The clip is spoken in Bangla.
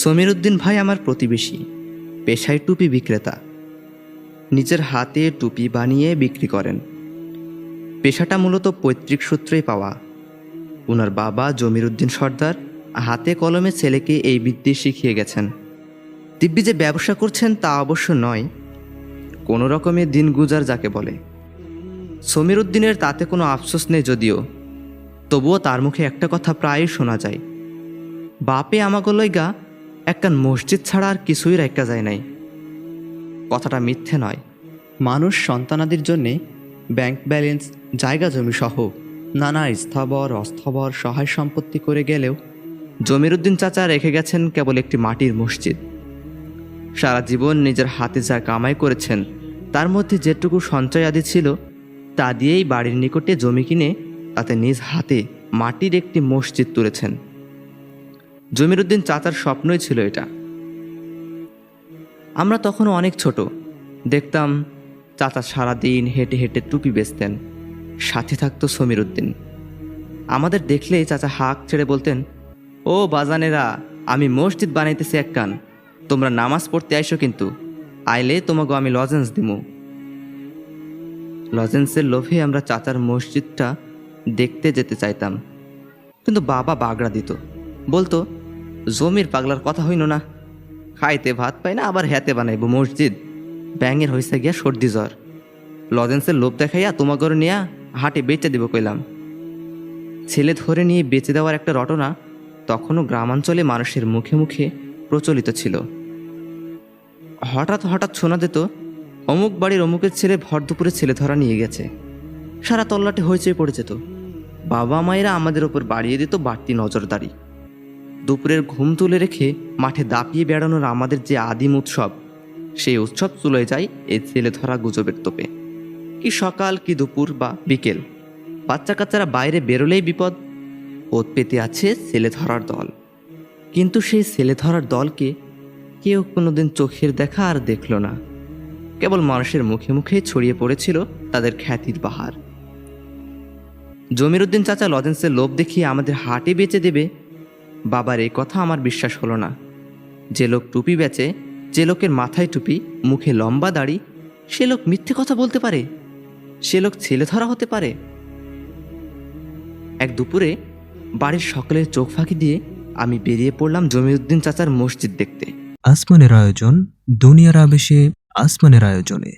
সমীর উদ্দিন ভাই আমার প্রতিবেশী, পেশায় টুপি বিক্রেতা। নিজের হাতে টুপি বানিয়ে বিক্রি করেন। পেশাটা মূলত পৈতৃক সূত্রেই পাওয়া। ওনার বাবা জমির উদ্দিন সর্দার হাতে কলমে ছেলেকে এই বিদ্যে শিখিয়ে গেছেন। দিব্যি যে ব্যবসা করছেন তা অবশ্য নয়, কোনো রকমে দিন গুজার যাকে বলে। সমীর উদ্দিনের তাতে কোনো আফসোস নেই যদিও, তবুও তার মুখে একটা কথা প্রায়ই শোনা যায়, বাপে আমাগো লইগা একখান মসজিদ ছাড়া আর কিছুই রাখা যায় নাই। কথাটা মিথ্যে নয়। মানুষ সন্তানাদির জন্যে ব্যাংক ব্যালেন্স, জায়গা জমি সহ নানা স্থাবর অস্থাবর সহায় সম্পত্তি করে গেলেও জমির উদ্দিন চাচা রেখে গেছেন কেবল একটি মাটির মসজিদ। সারা জীবন নিজের হাতে যা কামাই করেছেন তার মধ্যে যেটুকু সঞ্চয় আদি ছিল তা দিয়েই বাড়ির নিকটে জমি কিনে তাতে নিজ হাতে মাটির একটি মসজিদ তুলেছেন। জমির উদ্দিন চাচার স্বপ্নই ছিল এটা। আমরা তখনও অনেক ছোট, দেখতাম চাচা সারাদিন হেঁটে হেঁটে টুপি বেচতেন, সাথে থাকতো সমীর উদ্দিন। আমাদের দেখলেই চাচা হাঁক ছেড়ে বলতেন, ও বাজানেরা, আমি মসজিদ বানাইতেছি একখান, তোমরা নামাজ পড়তে আইসো, কিন্তু আইলে তোমাকে আমি লজেন্স দিমু। লজেন্সের লোভে আমরা চাচার মসজিদটা দেখতে যেতে চাইতাম, কিন্তু বাবা বাগড়া দিত, বলতো জমির পাগলার কথা হইল না, খাইতে ভাত পাই না আবার হ্যাতে বানাইব মসজিদ, ব্যাঙের হইসে গিয়া সর্দি জ্বর, লজেন্সের লোভ দেখাইয়া তোমাগর নিয়া হাটে বেচে দিব কইলাম। ছেলে ধরে নিয়ে বেচে দেওয়ার একটা রটনা তখনও গ্রামাঞ্চলে মানুষের মুখে মুখে প্রচলিত ছিল। হঠাৎ হঠাৎ শোনা যেত, অমুক বাড়ির অমুকের ছেলে ভর দুপুরে ছেলে ধরা নিয়ে গেছে। সারা তল্লাটে হইচই পড়ে যেত। বাবা মায়েরা আমাদের ওপর বাড়িয়ে দিত বাড়তি নজরদারি। দুপুরের ঘুম তুলে রেখে মাঠে দাপিয়ে বেড়ানোর আমাদের যে আদিম উৎসব, সেই উৎসব চলে যায় এই ছেলে ধরা গুজবের তোপে। কি সকাল কি দুপুর বা বিকেল, বাচ্চা কাচ্চারা বাইরে বেরোলেই বিপদ। ওত পেতে আছে ছেলে ধরার দল, কিন্তু সেই ছেলে ধরার দলকে কেউ কোনোদিন চোখের দেখা আর দেখল না। কেবল মানুষের মুখে মুখে ছড়িয়ে পড়েছিল তাদের খ্যাতির বাহার। জমির উদ্দিন চাচা লজেন্সের লোভ দেখিয়ে আমাদের হাটে বেচে দেবে, বাবার এই কথা আমার বিশ্বাস হলো না। যে লোক টুপি বেচে, যে লোকের মাথায় টুপি, মুখে লম্বা দাড়ি, সে লোক মিথ্যে কথা বলতে পারে, সে লোক ছেলে ধরা হতে পারে। এক দুপুরে বাড়ির সকলের চোখ ফাঁকি দিয়ে আমি বেরিয়ে পড়লাম জমির উদ্দিন চাচার মসজিদ দেখতে। আসমানের আয়োজন, দুনিয়ার আবেশে আসমানের আয়োজনে।